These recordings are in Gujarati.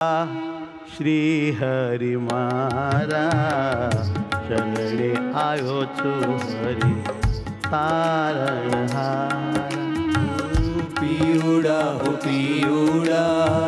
શ્રી હરિ મારા શરણે આવ્યો છું હરિ તારણહાર. પિયુડા હો પિયુડા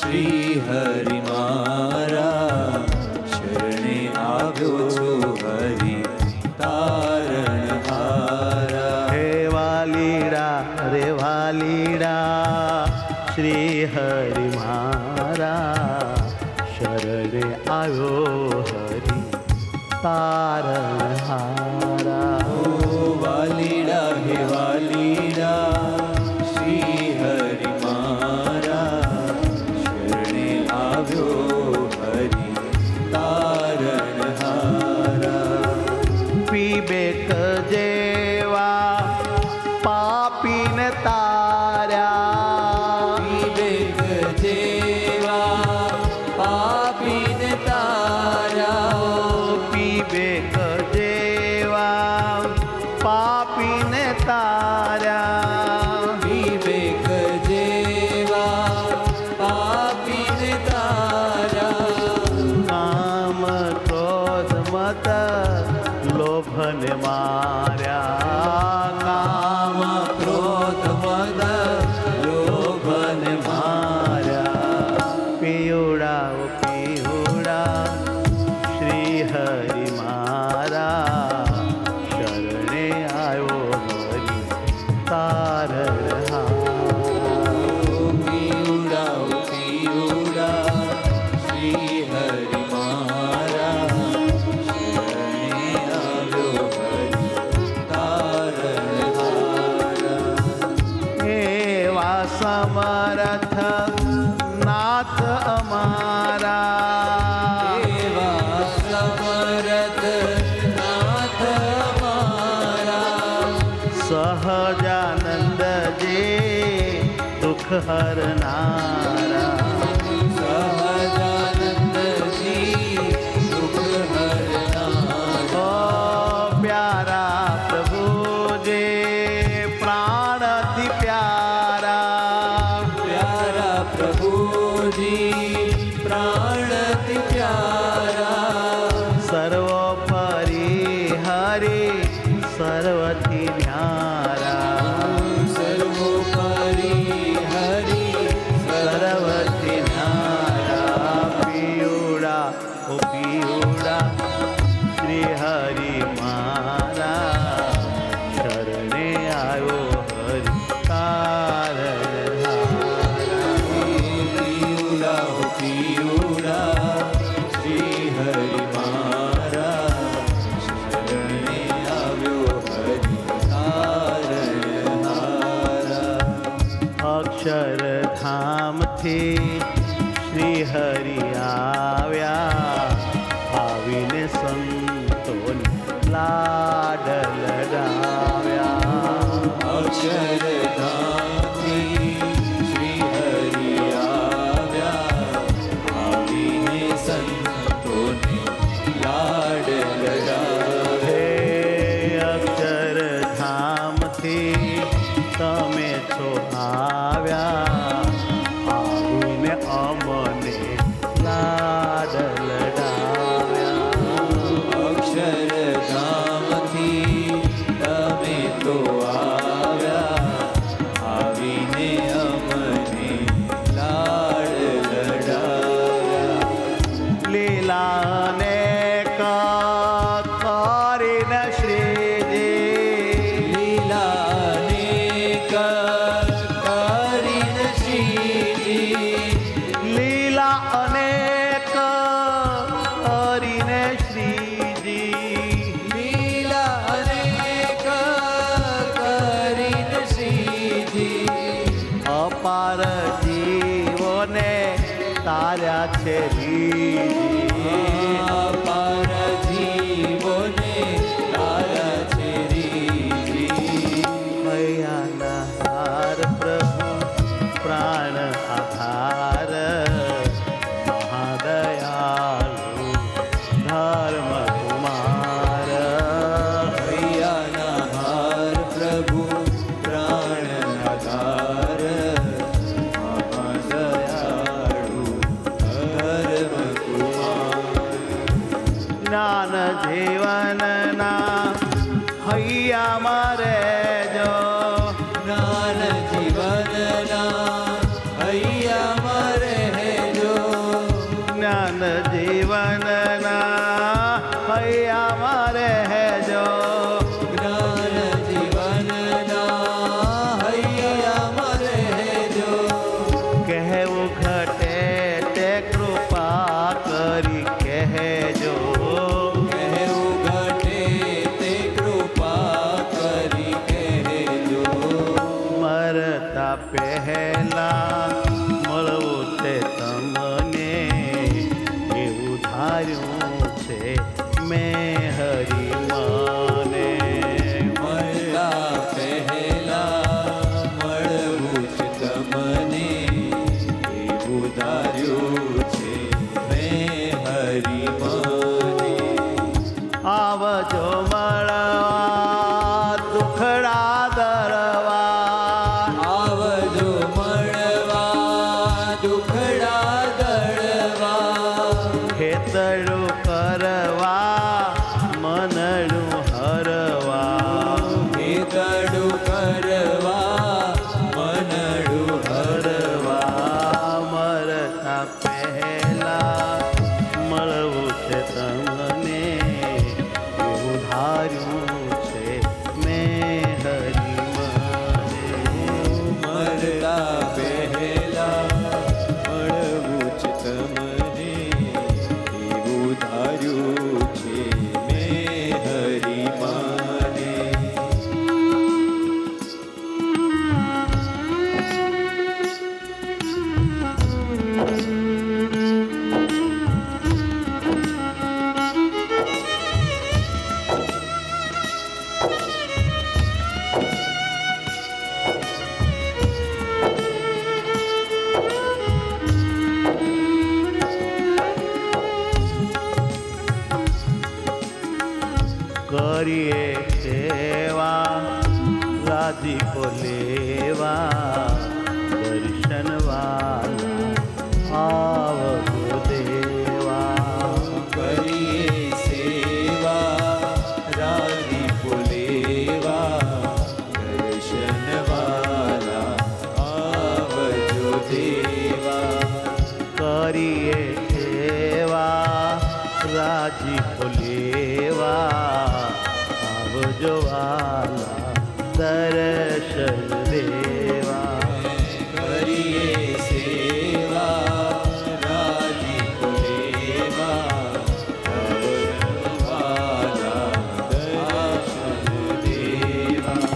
શ્રી હરિ મારા શરણે આવ્યો છું હરિ તારણહારા. હે વાલીડા રે વાલીડા શ્રી હરિ મારા શરણે આવ્યો હરિ તારણહારા. ઓ વાલીડા હે વાલીડા શ્રી હરિ મારા શરણે આવ્યો હરિ તારણહારા. પીબેક જેવા પાપીને તાર્યા, વિવેક જેવા પાપીને તાર્યા. પીબેક જેવા પાપીને તાર્યા. વિવેક જેવા પાપીને તાર્યા. કામ ક્રોધ મત લોભને માર્યા. કામ ક્રોધ મદ લોભને માર્યા. પિયુડા ઓ પિયુડા શ્રી હરિ મારા શરણે આવ્યો હરિ તારણહાર. પિયુડા ઓ પિયુડા શ્રી હરિ મારા શરણે આવ્યો હરિ તારણહારા. એવા સમર્થ નાથ અમારા, એવા સમરથ નાથ અમારા. સહજાનંદ જે દુઃખ હરનારા. સહજાનંદજી દુઃખ હરનારા. ઓ પ્યારા પ્રભુ જે પ્રાણથી પ્યારા. પ્યારા પ્રભુજી પ્રાણથી પ્યારા. સર્વોપરી હરિ સર્વથી ન્યારા. સર્વોપરી હરિ સર્વથી ન્યારા. પિયુડા ઓ પિયુડા શ્રી હરિ મારા શરણે આવ્યો હરિ તારણહાર. પિયુડા હો પિયુડા શ્રી હરિ મારા શરણે આવ્યો હરિ તારણહારા. અક્ષરધામથી શ્રી હરિ આવ્યા, આવીને સંતોને લાડ લડાવ્યા. અક્ષરધામથી શ્રી હરિ આવ્યા, આવીને સંતોને લાડ લડાવ્યા. હે અક્ષરધામથી તમે છો આવ્યા, આવીને અમને લાડ લડાવ્યા. અક્ષરધામથી તમે તો આવ્યા, આવીને અમને લાડ લડાવ્યા. લીલાને કરીને શ્રીજી, લીલાને કરીને શ્રીજી. લીલા અનેક કરીને શ્રીજી. લીલા અનેક કરીને શ્રીજી. અપાર જીવોને તાર્યા છે રીજી. અપાર જીવોને તારા છે રીજી. હૈયાના હાર પ્રભુ પ્રાણ આધાર, મહાદયાળુ ધર્મ કુમાર. હૈયાના હાર પ્રભુ પ્રાણ આધાર, મહાદયાળુ ધાર્યું છે મેં હરી મને. મળતા પહેલા મળવું જ તમને એવું ધાર્યું છે મેં હરી મને. આવજો મળવા દુખડા દરવા. આવજો મળવા દુખડા દળવા. ખેતરું કરવા મનડું હરવા. ખેતડું કરવા મનડું હરવા. મરતા પહેલા મળવું છે તમને એવું ધાર્યું છે મેં હરી મને. મરતા પહેલા મળવું જ તમને એવું ધાર્યું છે મેં હરી મને. કરીએ સેવા રાધિકો લેવા. દર્શન વાલા આવજો દેવા. કરીએ સેવા રાધી લેવા. દર્શન વાલા આવજો દેવા. કરીએ સેવા રાજીકો લેવા. આવજો વાલા દર્શન દેવા. કરીએ સેવા રાજી લેવા. આવજો વાલા દર્શન દેવા.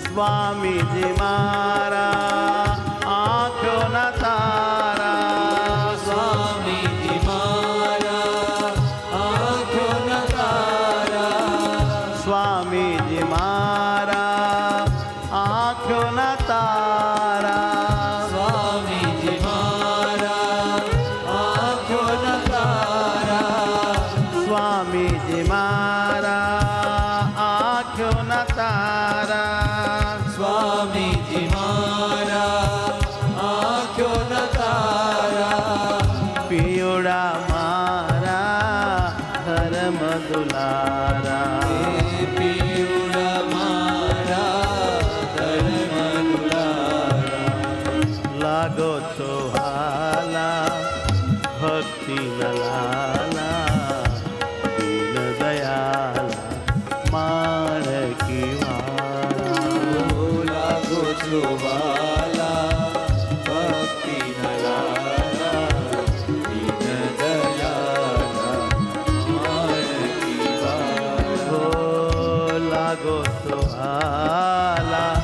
સ્વામીજી મારા આંખોના તારા. સ્વામીજી મારા આંખોના તારા. સ્વામીજી મારા આંખોના તારા. સ્વામીજી મારા આંખોના તારા. સ્વામીજી મારા આંખોના તારા. સ્વામીજી મારા આંખોના તારા. પિયોડા મારા ધર્મ દુલારા. એ પીવડા મારા ધર્મ દુલારા. લાગો છો હાલા ભક્તિ લાલા. દીન દયાલા માણકી વાળા. ઓ લાગો છો વાલા ભક્તિ લાલા. દીન દયાલા માણકી વાળા. હો લાગો છો હાલા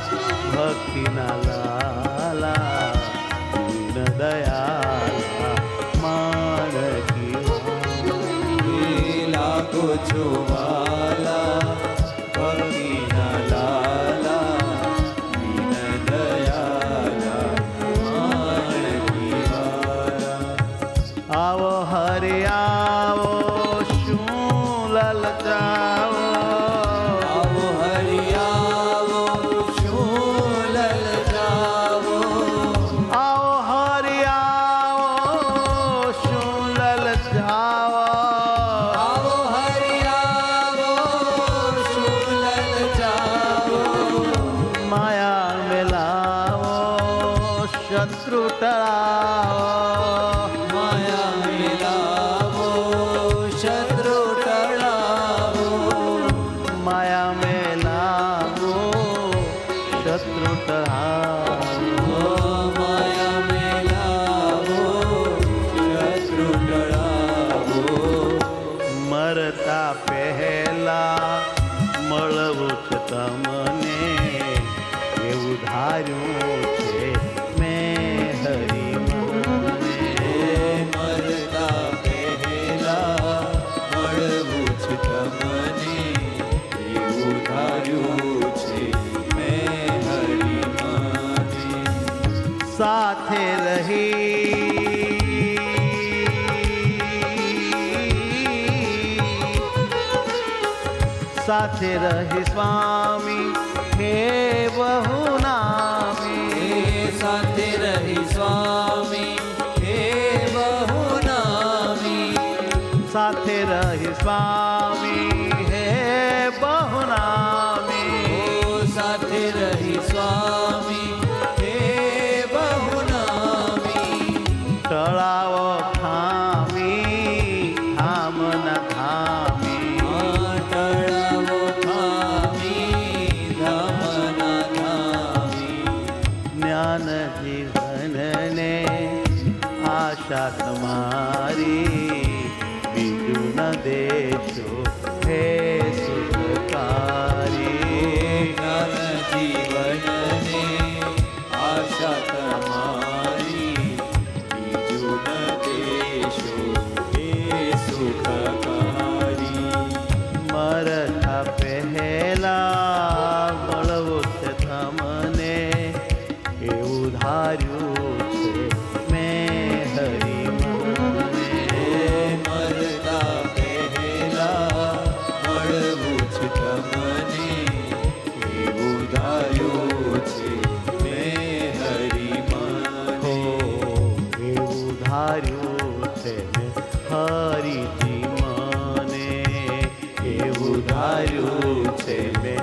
ભક્તિના લાલા. દીન દયાલા માણકી વાળા. એ લાગો છો વાલા ભક્તિના લાલા. દીન દયાલા માણકી વાળા. આવો હરિ આવો શું લલચાવો. આવો હરિ આવો શું લલચાવો. આવો હરિ આવો શું લલચાવો. આવો હરિ આવો શું લલચાવો. માયા મેલાવો શત્રુ ટળાવો. માયા મિલાવો સાથે રહી સ્વામી હે બહુ નામી સાથે રહી સ્વામી હે બહુ નામી સાથે રહી સ્વામી હે બહુ નામી સાથે રહી સ્વામી હે બહુ નામી તળાવો ખામી ધામના ધામી તળાવો ખામી ધામના ધામી જ્ઞાન જીવનને આશા તમારી બીજું ન દેશો હે સુખકારી જ્ઞાન જીવનને આશા તમારી બીજું ન દેશો હે સુખકારી મરતા પહેલા મળવું છે તમને એવું ધાર્યું છે મેં હરિ મને મરતા પહેલા મળવું છે તમને એવું ધાર્યું છે મેં હરિ હો મને એવું ધાર્યું છે મેં હરિજી મને એવું ધાર્યું છે મેં